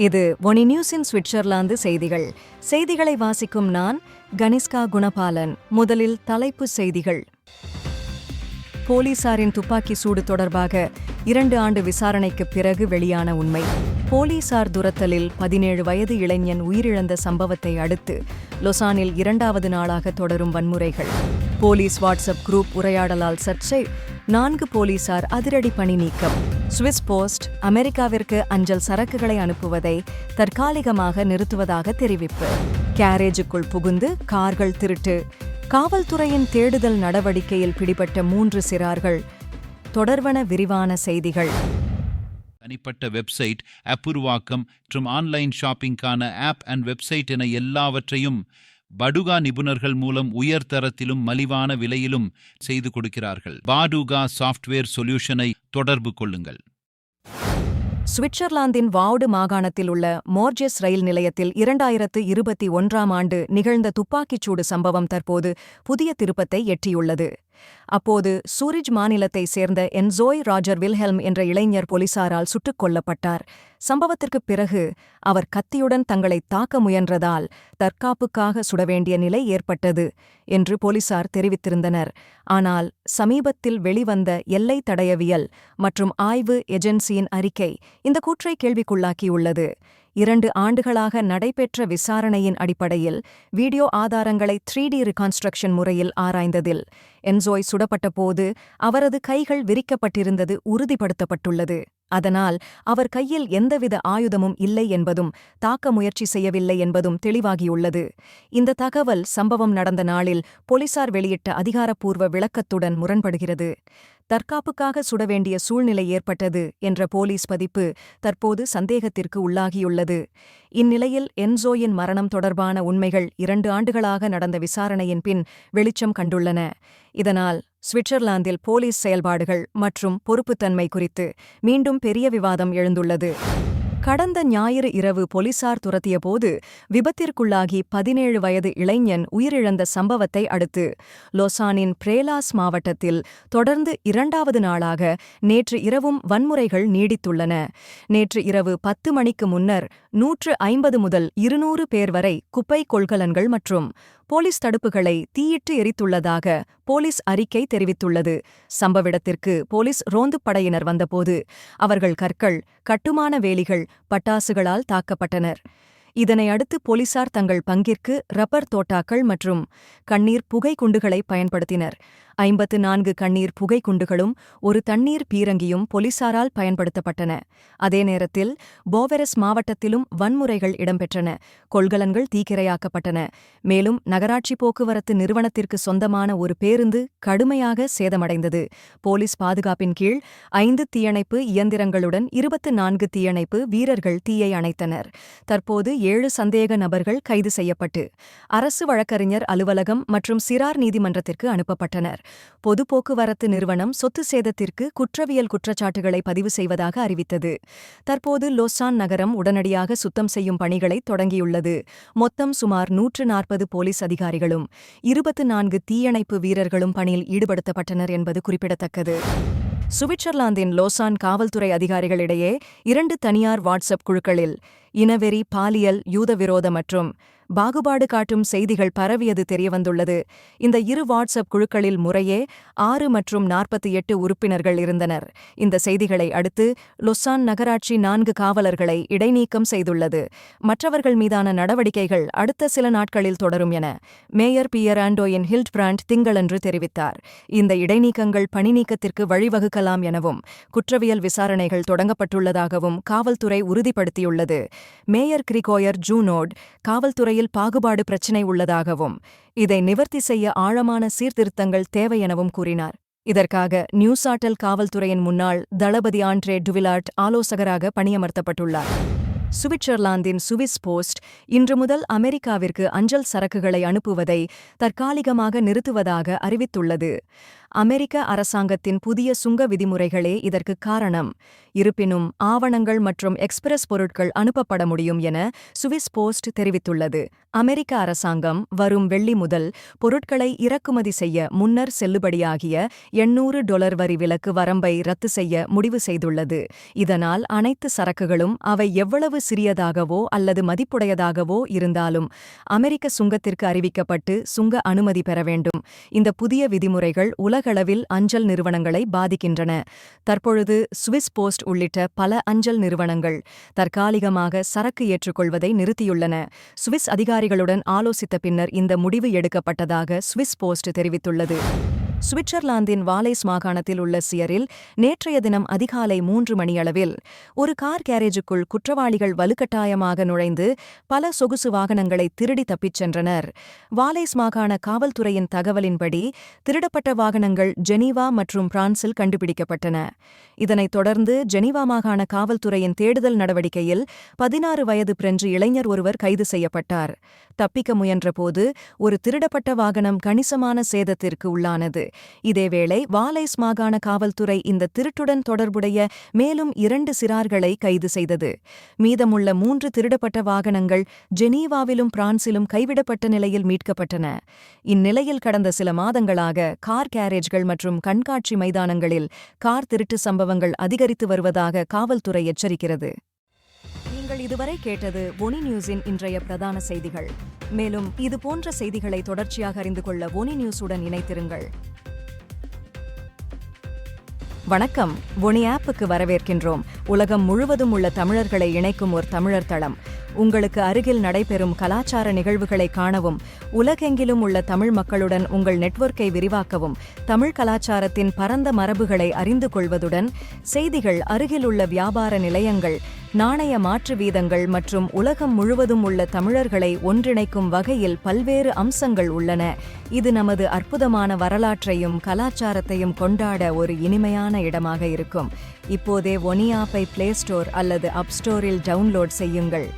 இது ஒனி நியூஸின் சுவிட்சர்லாந்து செய்திகள். செய்திகளை வாசிக்கும் நான் கனிஷ்கா குணபாலன். முதலில் தலைப்புச் செய்திகள். போலீசாரின் துப்பாக்கி சூடு தொடர்பாக 2 ஆண்டு விசாரணைக்குப் பிறகு வெளியான உண்மை. போலீசார் துரத்தலில் 17 வயது இளைஞன் உயிரிழந்த சம்பவத்தை அடுத்து லொசானில் 2வது நாளாக தொடரும் வன்முறைகள். போலீஸ் வாட்ஸ்அப் குரூப் உரையாடலால் சர்ச்சை. 4 போலீசார் அதிரடி பணி நீக்கம். சுவிஸ் போஸ்ட் அமெரிக்காவிற்கு அஞ்சல் சரக்குகளை அனுப்புவதை தற்காலிகமாக நிறுத்துவதாக தெரிவிப்பு. கேரேஜுக்குள் புகுந்து கார்கள் திருட்டு. காவல்துறையின் தேடுதல் நடவடிக்கையில் பிடிபட்ட 3 சிறார்கள். தொடர்வன விரிவான செய்திகள். தனிப்பட்ட வெப்சைட், ஆப் உருவாக்கம் மற்றும் ஆன்லைன் ஷாப்பிங்கான ஆப் அண்ட் வெப்சைட் என எல்லாவற்றையும் படுகா நிபுணர்கள் மூலம் உயர்தரத்திலும் மலிவான விலையிலும் செய்து கொடுக்கிறார்கள். பாடுகா சாஃப்ட்வேர் சொல்யூஷனை தொடர்பு கொள்ளுங்கள். சுவிட்சர்லாந்தின் வாவுடு மாகாணத்தில் உள்ள மோர்ஜெஸ் ரயில் நிலையத்தில் 2021ஆம் ஆண்டு நிகழ்ந்த துப்பாக்கிச்சூடு சம்பவம் தற்போது புதிய திருப்பத்தை எட்டியுள்ளது. அப்போது சூரிஜ் மாநிலத்தைச் சேர்ந்த என்சோய் ராஜர் வில்ஹெல்ம் என்ற இளைஞர் போலீசாரால் சுட்டுக் கொல்லப்பட்டார். சம்பவத்திற்குப் பிறகு அவர் கத்தியுடன் தங்களை தாக்க முயன்றதால் தற்காப்புக்காக சுடவேண்டிய நிலை ஏற்பட்டது என்று போலீசார் தெரிவித்திருந்தனர். ஆனால் சமீபத்தில் வெளிவந்த எல்லை தடயவியல் மற்றும் ஆய்வு ஏஜென்சியின் அறிக்கை இந்த கூற்றை கேள்விக்குள்ளாக்கியுள்ளது. 2 ஆண்டுகளாக நடைபெற்ற விசாரணையின் அடிப்படையில் வீடியோ ஆதாரங்களை 3D ரிகான்ஸ்ட்ரக்ஷன் முறையில் ஆராய்ந்ததில் என்சோய் சுடப்பட்ட போது அவரது கைகள் விரிக்கப்பட்டிருந்தது உறுதிப்படுத்தப்பட்டுள்ளது. அதனால் அவர் கையில் எந்தவித ஆயுதமும் இல்லை என்பதும் தாக்க முயற்சி செய்யவில்லை என்பதும் தெளிவாகியுள்ளது. இந்த தகவல் சம்பவம் நடந்த நாளில் போலீசார் வெளியிட்ட அதிகாரப்பூர்வ விளக்கத்துடன் முரண்படுகிறது. தற்காப்புக்காக சுடவேண்டிய சூழ்நிலை ஏற்பட்டது என்ற போலீஸ் பதிப்பு தற்போது சந்தேகத்திற்கு உள்ளாகியுள்ளது. இந்நிலையில் என்சோயின் மரணம் தொடர்பான உண்மைகள் 2 ஆண்டுகளாக நடந்த விசாரணையின் பின் வெளிச்சம் கண்டுள்ளன. இதனால் சுவிட்சர்லாந்தில் போலீஸ் செயல்பாடுகள் மற்றும் பொறுப்புத்தன்மை குறித்து மீண்டும் பெரிய விவாதம் எழுந்துள்ளது. கடந்த ஞாயிறு இரவு போலீசார் துரத்தியபோது விபத்திற்குள்ளாகி 17 வயது இளைஞன் உயிரிழந்த சம்பவத்தை அடுத்து லொசானின் பிரேலாஸ் மாவட்டத்தில் தொடர்ந்து 2வது நாளாக நேற்று இரவும் வன்முறைகள் நீடித்துள்ளன. நேற்று இரவு 10 மணிக்கு முன்னர் 150 முதல் 200 பேர் வரை குப்பை கொள்கலன்கள் மற்றும் போலீஸ் தடுப்புகளை தீயிட்டு எரித்துள்ளதாக போலீஸ் அறிக்கை தெரிவித்துள்ளது. சம்பவ இடத்திற்கு போலீஸ் ரோந்துப் படையினர் வந்தபோது அவர்கள் கற்கள், கட்டுமான வேலிகள், பட்டாசுகளால் தாக்கப்பட்டனர். இதனை அடுத்து போலீசார் தங்கள் பங்கிற்கு ரப்பர் தோட்டாக்கள் மற்றும் கண்ணீர் புகை குண்டுகளை பயன்படுத்தினர். 54 கண்ணீர் புகை குண்டுகளும் ஒரு தண்ணீர் பீரங்கியும் போலீசாரால் பயன்படுத்தப்பட்டன. அதே நேரத்தில் போவெரஸ் மாவட்டத்திலும் வன்முறைகள் இடம்பெற்றன. கொள்கலன்கள் தீக்கிரையாக்கப்பட்டன. மேலும் நகராட்சி போக்குவரத்து நிறுவனத்திற்கு சொந்தமான ஒரு பேருந்து கடுமையாக சேதமடைந்தது. போலீஸ் பாதுகாப்பின் கீழ் 5 தீயணைப்பு இயந்திரங்களுடன் 24 தீயணைப்பு வீரர்கள் தீயை அணைத்தனர். தற்போது 7 சந்தேக நபர்கள் கைது செய்யப்பட்டு அரசு வழக்கறிஞர் அலுவலகம் மற்றும் சிறார் நீதிமன்றத்திற்கு அனுப்பப்பட்டனர். பொது போக்குவரத்து நிறுவனம் சொத்து சேதத்திற்கு குற்றவியல் குற்றச்சாட்டுகளை பதிவு செய்வதாக அறிவித்தது. தற்போது லொசான் நகரம் உடனடியாக சுத்தம் செய்யும் பணிகளை தொடங்கியுள்ளது. மொத்தம் சுமார் 140 போலீஸ் அதிகாரிகளும் 24 தீயணைப்பு வீரர்களும் பணியில் ஈடுபடுத்தப்பட்டனர் என்பது குறிப்பிடத்தக்கது. சுவிட்சர்லாந்தின் லோசான் காவல்துறை அதிகாரிகளிடையே 2 தனியார் வாட்ஸ்அப் குழுக்களில் இனவெறி, பாலியல், யூதவிரோத மற்றும் பாகுபாடு காட்டும் செய்திகள் பரவியது தெரியவந்துள்ளது. இந்த 2 வாட்ஸ்அப் குழுக்களில் முறையே 6 மற்றும் 48 உறுப்பினர்கள் இருந்தனர். இந்த செய்திகளை அடுத்து லொசான் நகராட்சி 4 காவலர்களை இடைநீக்கம் செய்துள்ளது. மற்றவர்கள் மீதான நடவடிக்கைகள் அடுத்த சில நாட்களில் தொடரும் என மேயர் பியர் ஆண்டோயின் ஹில்ட்பிராண்ட் திங்களன்று தெரிவித்தார். இந்த இடைநீக்கங்கள் பணி நீக்கத்திற்கு வழிவகுக்கலாம் எனவும் குற்றவியல் விசாரணைகள் தொடங்கப்பட்டுள்ளதாகவும் காவல்துறை உறுதிப்படுத்தியுள்ளது. மேயர் கிரிகோயர் ஜூனோட் காவல்துறை பாகுபாடு பிரச்சினை உள்ளதாகவும் இதை நிவர்த்தி செய்ய ஆழமான சீர்திருத்தங்கள் தேவை எனவும் கூறினார். இதற்காக நியூசாட்டல் காவல்துறையின் முன்னாள் தளபதி ஆண்ட்ரே டுவிலாட் ஆலோசகராக பணியமர்த்தப்பட்டுள்ளார். சுவிட்சர்லாந்தின் சுவிஸ் போஸ்ட் இன்று முதல் அமெரிக்காவிற்கு அஞ்சல் சரக்குகளை அனுப்புவதை தற்காலிகமாக நிறுத்துவதாக அறிவித்துள்ளது. அமெரிக்க அரசாங்கத்தின் புதிய சுங்க விதிமுறைகளே இதற்கு காரணம். இருப்பினும் ஆவணங்கள் மற்றும் எக்ஸ்பிரஸ் பொருட்கள் அனுப்பப்பட முடியும் என சுவிஸ் போஸ்ட் தெரிவித்துள்ளது. அமெரிக்க அரசாங்கம் வரும் வெள்ளி முதல் பொருட்களை இறக்குமதி செய்ய முன்னர் செல்லுபடியாகிய $800 வரி விலக்கு வரம்பை ரத்து செய்ய முடிவு செய்துள்ளது. இதனால் அனைத்து சரக்குகளும் அவை எவ்வளவு சிறியதாகவோ அல்லது மதிப்புடையதாகவோ இருந்தாலும் அமெரிக்க சுங்கத்திற்கு அறிவிக்கப்பட்டு சுங்க அனுமதி பெற வேண்டும். இந்த புதிய விதிமுறைகள் உலகளவில் அஞ்சல் நிறுவனங்களை பாதிக்கின்றன. தற்பொழுது சுவிஸ் போஸ்ட் உள்ளிட்ட பல அஞ்சல் நிறுவனங்கள் தற்காலிகமாக சரக்கு ஏற்றுக்கொள்வதை நிறுத்தியுள்ளன. சுவிஸ் அதிகாரிகளுடன் ஆலோசித்த பின்னர் இந்த முடிவு எடுக்கப்பட்டதாக சுவிஸ் போஸ்ட் தெரிவித்துள்ளது. சுவிட்சர்லாந்தின் வாலேஸ் மாகாணத்தில் உள்ள சியரில் நேற்றைய தினம் அதிகாலை 3 மணியளவில் ஒரு கார் கேரேஜுக்குள் குற்றவாளிகள் வலுக்கட்டாயமாக நுழைந்து பல சொகுசு வாகனங்களை திருடி தப்பிச் சென்றனர். வாலேஸ் மாகாண காவல்துறையின் தகவலின்படி திருடப்பட்ட வாகனங்கள் ஜெனீவா மற்றும் பிரான்சில் கண்டுபிடிக்கப்பட்டன. இதனைத் தொடர்ந்து ஜெனீவா மாகாண காவல்துறையின் தேடுதல் நடவடிக்கையில் 16 வயது பிரெஞ்சு இளைஞர் ஒருவர் கைது செய்யப்பட்டார். தப்பிக்க முயன்றபோது ஒரு திருடப்பட்ட வாகனம் கணிசமான சேதத்திற்கு உள்ளானது. இதேவேளை வாலேஸ் மாகாண காவல்துறை இந்த திருட்டுடன் தொடர்புடைய மேலும் 2 சிறார்களை கைது செய்தது. மீதமுள்ள 3 திருடப்பட்ட வாகனங்கள் ஜெனீவாவிலும் பிரான்சிலும் கைவிடப்பட்ட நிலையில் மீட்கப்பட்டன. இந்நிலையில் கடந்த சில மாதங்களாக கார் கேரேஜ்கள் மற்றும் கண்காட்சி மைதானங்களில் கார் திருட்டு சம்பவங்கள் அதிகரித்து வருவதாக காவல்துறை எச்சரிக்கிறது. நீங்கள் இதுவரை கேட்டது ஒனி நியூஸின் இன்றைய பிரதான செய்திகள். மேலும் இதுபோன்ற செய்திகளை தொடர்ச்சியாக அறிந்து கொள்ள ஒனி நியூஸுடன் இணைத்திருங்கள். வணக்கம். ஒனி ஆப்புக்கு வரவேற்கின்றோம். உலகம் முழுவதும் உள்ள தமிழர்களை இணைக்கும் ஒரு தமிழர் தளம். உங்களுக்கு அருகில் நடைபெறும் கலாச்சார நிகழ்வுகளை காணவும், உலகெங்கிலும் உள்ள தமிழ் மக்களுடன் உங்கள் நெட்வொர்க்கை விரிவாக்கவும், தமிழ் கலாச்சாரத்தின் பரந்த மரபுகளை அறிந்து கொள்வதுடன் செய்திகள், அருகிலுள்ள வியாபார நிலையங்கள், நாணய மாற்று வீதங்கள் மற்றும் உலகம் முழுவதும் உள்ள தமிழர்களை ஒன்றிணைக்கும் வகையில் பல்வேறு அம்சங்கள் உள்ளன. இது நமது அற்புதமான வரலாற்றையும் கலாச்சாரத்தையும் கொண்டாட ஒரு இனிமையான இடமாக இருக்கும். இப்போதே ஒனி ஆப்பை பிளே ஸ்டோர் அல்லது அப் ஸ்டோரில் டவுன்லோட் செய்யுங்கள்.